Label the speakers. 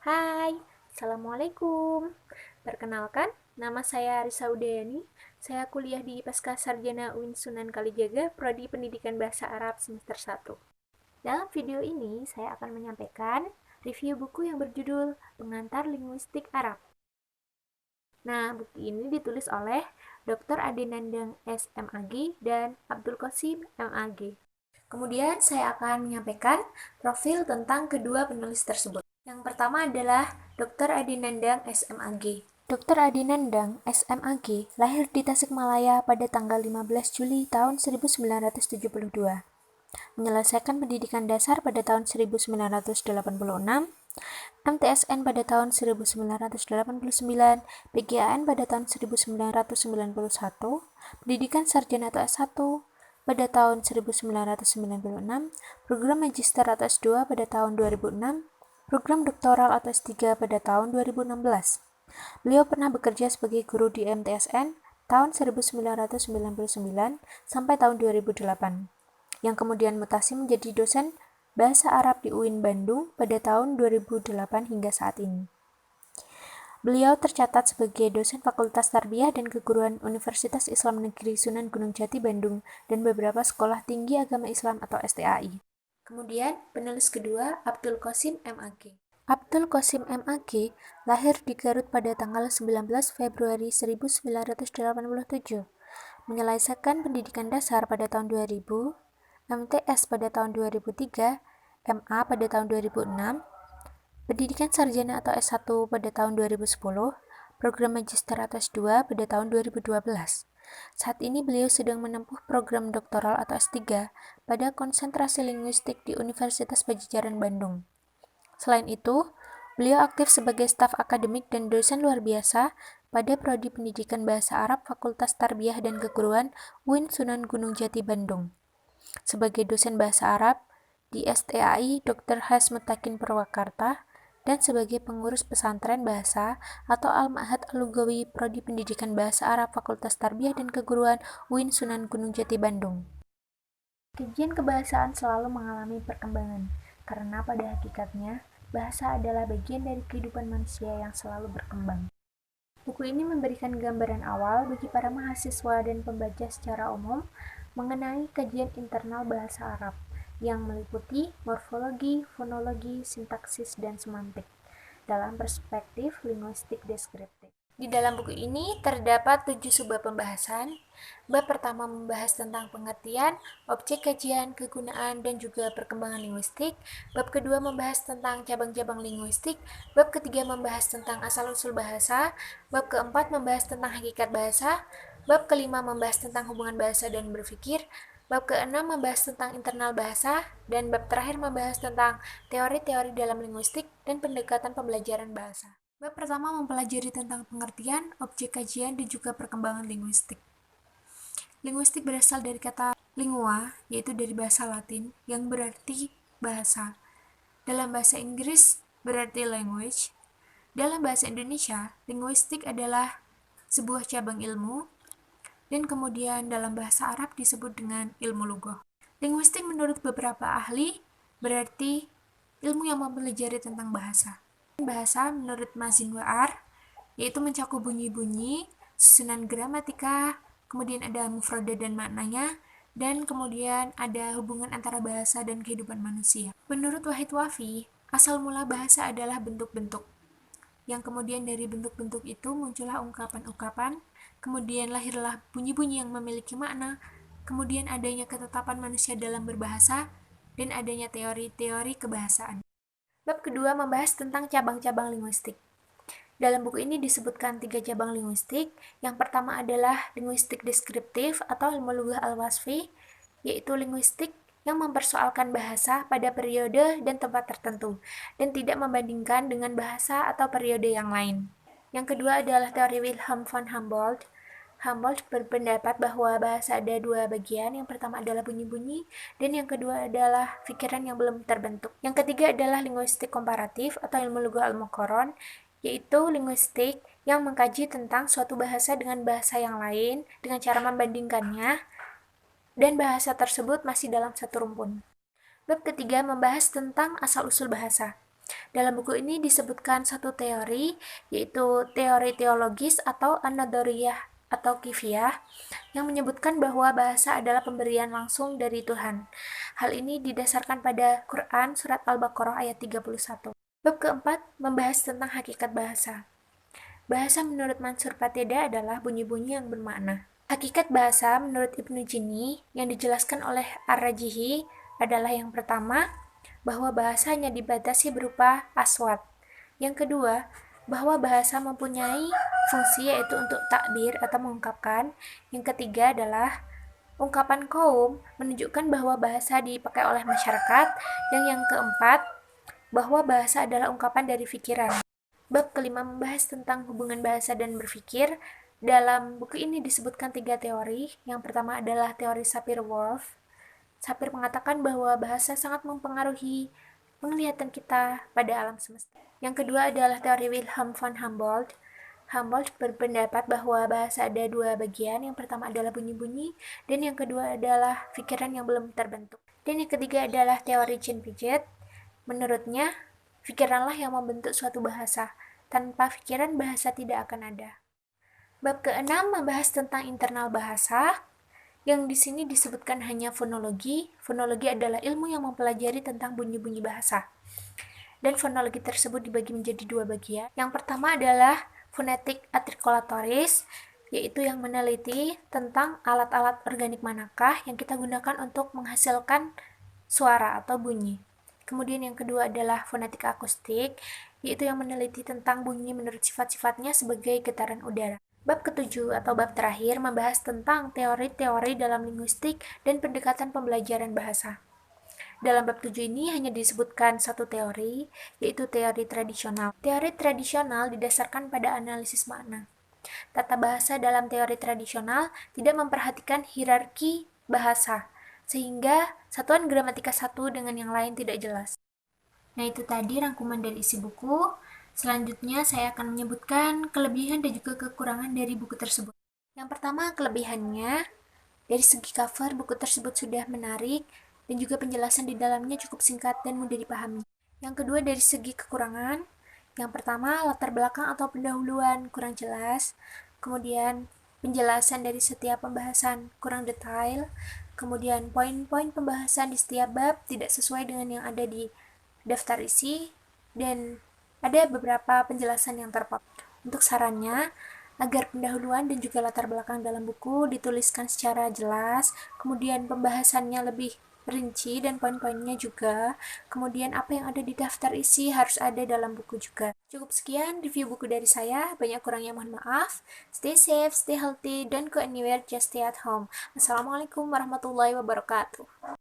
Speaker 1: Hai, Assalamualaikum. Perkenalkan, nama saya Risa Udayani. Saya kuliah di Pasca Sarjana UIN Sunan Kalijaga, Prodi Pendidikan Bahasa Arab semester 1. Dalam video ini, saya akan menyampaikan review buku yang berjudul Pengantar Linguistik Arab. Nah, buku ini ditulis oleh Dr. Adinandang S.M.Ag dan Abdul Qasim M.Ag. Kemudian saya akan menyampaikan profil tentang kedua penulis tersebut. Yang pertama adalah Dr. Adinandang S.M.Ag. Dr. Adinandang S.M.Ag lahir di Tasikmalaya pada tanggal 15 Juli tahun 1972. Menyelesaikan pendidikan dasar pada tahun 1986, MTSN pada tahun 1989, PGAN pada tahun 1991, pendidikan sarjana atau S1 pada tahun 1996, program magister atau S2 pada tahun 2006, program doktoral atau S3 pada tahun 2016. Beliau pernah bekerja sebagai guru di MTSN tahun 1999 sampai tahun 2008, yang kemudian mutasi menjadi dosen Bahasa Arab di UIN Bandung pada tahun 2008 hingga saat ini. Beliau tercatat sebagai dosen Fakultas Tarbiyah dan Keguruan Universitas Islam Negeri Sunan Gunung Jati Bandung dan beberapa sekolah tinggi agama Islam atau STAI. Kemudian, penulis kedua, Abdul Qasim M.Ag. Abdul Qasim M.Ag lahir di Garut pada tanggal 19 Februari 1987. Menyelesaikan pendidikan dasar pada tahun 2000, MTS pada tahun 2003, MA pada tahun 2006, pendidikan sarjana atau S1 pada tahun 2010, program magister atau S2 pada tahun 2012. Saat ini beliau sedang menempuh program doktoral atau S3 pada konsentrasi linguistik di Universitas Padjadjaran Bandung. Selain itu, beliau aktif sebagai staf akademik dan dosen luar biasa pada Prodi Pendidikan Bahasa Arab Fakultas Tarbiyah dan Keguruan UIN Sunan Gunung Jati Bandung. Sebagai dosen Bahasa Arab di STAI Dr. Has Mutakin Purwakarta dan sebagai pengurus pesantren bahasa atau Al-Ma'had Al-Lugawi Prodi Pendidikan Bahasa Arab Fakultas Tarbiyah dan Keguruan UIN Sunan Gunung Jati Bandung. Kajian kebahasaan selalu mengalami perkembangan, karena pada hakikatnya, bahasa adalah bagian dari kehidupan manusia yang selalu berkembang. Buku ini memberikan gambaran awal bagi para mahasiswa dan pembaca secara umum mengenai kajian internal bahasa Arab yang meliputi morfologi, fonologi, sintaksis, dan semantik dalam perspektif linguistik deskriptif. Di dalam buku ini terdapat 7 subbab pembahasan. Bab pertama membahas tentang pengertian, objek kajian, kegunaan, dan juga perkembangan linguistik. Bab kedua membahas tentang cabang-cabang linguistik. Bab ketiga membahas tentang asal-usul bahasa. Bab keempat membahas tentang hakikat bahasa. Bab kelima membahas tentang hubungan bahasa dan berpikir. Bab keenam membahas tentang internal bahasa. Dan bab terakhir membahas tentang teori-teori dalam linguistik dan pendekatan pembelajaran bahasa. Bab pertama mempelajari tentang pengertian, objek kajian, dan juga perkembangan linguistik. Linguistik berasal dari kata lingua, yaitu dari bahasa Latin, yang berarti bahasa. Dalam bahasa Inggris berarti language. Dalam bahasa Indonesia, linguistik adalah sebuah cabang ilmu, dan kemudian dalam bahasa Arab disebut dengan ilmu lughah. Linguistik menurut beberapa ahli berarti ilmu yang mempelajari tentang bahasa. Bahasa menurut Mazin Wa'ar yaitu mencakup bunyi-bunyi, susunan gramatika, kemudian ada mufradat dan maknanya, dan kemudian ada hubungan antara bahasa dan kehidupan manusia. Menurut Wahid Wafi, asal mula bahasa adalah bentuk-bentuk, yang kemudian dari bentuk-bentuk itu muncullah ungkapan-ungkapan, kemudian lahirlah bunyi-bunyi yang memiliki makna, kemudian adanya ketetapan manusia dalam berbahasa, dan adanya teori-teori kebahasaan. Bab kedua membahas tentang cabang-cabang linguistik. Dalam buku ini disebutkan 3 cabang linguistik. Yang pertama adalah linguistik deskriptif atau ilmu lughah al-wasfi, yaitu linguistik yang mempersoalkan bahasa pada periode dan tempat tertentu, dan tidak membandingkan dengan bahasa atau periode yang lain. Yang kedua adalah teori Wilhelm von Humboldt. Humboldt berpendapat bahwa bahasa ada 2 bagian, yang pertama adalah bunyi-bunyi, dan yang kedua adalah pikiran yang belum terbentuk. Yang ketiga adalah linguistik komparatif atau ilmu lughah al-muqarron, yaitu linguistik yang mengkaji tentang suatu bahasa dengan bahasa yang lain dengan cara membandingkannya, dan bahasa tersebut masih dalam satu rumpun. Bab ketiga membahas tentang asal-usul bahasa. Dalam buku ini disebutkan satu teori, yaitu teori teologis atau anadoriyah atau kifiyah, yang menyebutkan bahwa bahasa adalah pemberian langsung dari Tuhan. Hal ini didasarkan pada Quran Surat Al-Baqarah ayat 31. Bab keempat, membahas tentang hakikat bahasa. Bahasa menurut Mansur Pateda adalah bunyi-bunyi yang bermakna. Hakikat bahasa menurut Ibnu Jini yang dijelaskan oleh Ar-Rajihi adalah yang pertama, bahwa bahasa hanya dibatasi berupa aswat. Yang kedua, bahwa bahasa mempunyai fungsi yaitu untuk takbir atau mengungkapkan. Yang ketiga adalah ungkapan kaum menunjukkan bahwa bahasa dipakai oleh masyarakat. Dan yang keempat, bahwa bahasa adalah ungkapan dari pikiran. Bab kelima membahas tentang hubungan bahasa dan berpikir. Dalam buku ini disebutkan 3 teori. Yang pertama adalah teori Sapir-Whorf. Sapir mengatakan bahwa bahasa sangat mempengaruhi penglihatan kita pada alam semesta. Yang kedua adalah teori Wilhelm von Humboldt. Humboldt berpendapat bahwa bahasa ada 2 bagian. Yang pertama adalah bunyi-bunyi, dan yang kedua adalah pikiran yang belum terbentuk. Dan yang ketiga adalah teori Jean Piaget. Menurutnya, pikiranlah yang membentuk suatu bahasa. Tanpa pikiran, bahasa tidak akan ada. Bab keenam membahas tentang internal bahasa, yang di sini disebutkan hanya fonologi. Fonologi adalah ilmu yang mempelajari tentang bunyi-bunyi bahasa. Dan fonologi tersebut dibagi menjadi 2 bagian. Yang pertama adalah fonetik artikulatoris, yaitu yang meneliti tentang alat-alat organik manakah yang kita gunakan untuk menghasilkan suara atau bunyi. Kemudian yang kedua adalah fonetik akustik, yaitu yang meneliti tentang bunyi menurut sifat-sifatnya sebagai getaran udara. Bab ketujuh atau bab terakhir membahas tentang teori-teori dalam linguistik dan pendekatan pembelajaran bahasa. Dalam bab 7 ini hanya disebutkan satu teori, yaitu teori tradisional. Teori tradisional didasarkan pada analisis makna. Tata bahasa dalam teori tradisional tidak memperhatikan hierarki bahasa, sehingga satuan gramatika satu dengan yang lain tidak jelas. Nah, itu tadi rangkuman dari isi buku. Selanjutnya saya akan menyebutkan kelebihan dan juga kekurangan dari buku tersebut. Yang pertama, kelebihannya, dari segi cover, buku tersebut sudah menarik dan juga penjelasan di dalamnya cukup singkat dan mudah dipahami. Yang kedua, dari segi kekurangan, yang pertama, latar belakang atau pendahuluan kurang jelas. Kemudian, penjelasan dari setiap pembahasan kurang detail. Kemudian, poin-poin pembahasan di setiap bab tidak sesuai dengan yang ada di daftar isi, dan ada beberapa penjelasan yang terpaut. Untuk sarannya, agar pendahuluan dan juga latar belakang dalam buku dituliskan secara jelas, kemudian pembahasannya lebih rinci dan poin-poinnya juga, kemudian apa yang ada di daftar isi harus ada dalam buku juga. Cukup sekian review buku dari saya, banyak kurangnya mohon maaf. Stay safe, stay healthy, don't go anywhere, just stay at home. Assalamualaikum warahmatullahi wabarakatuh.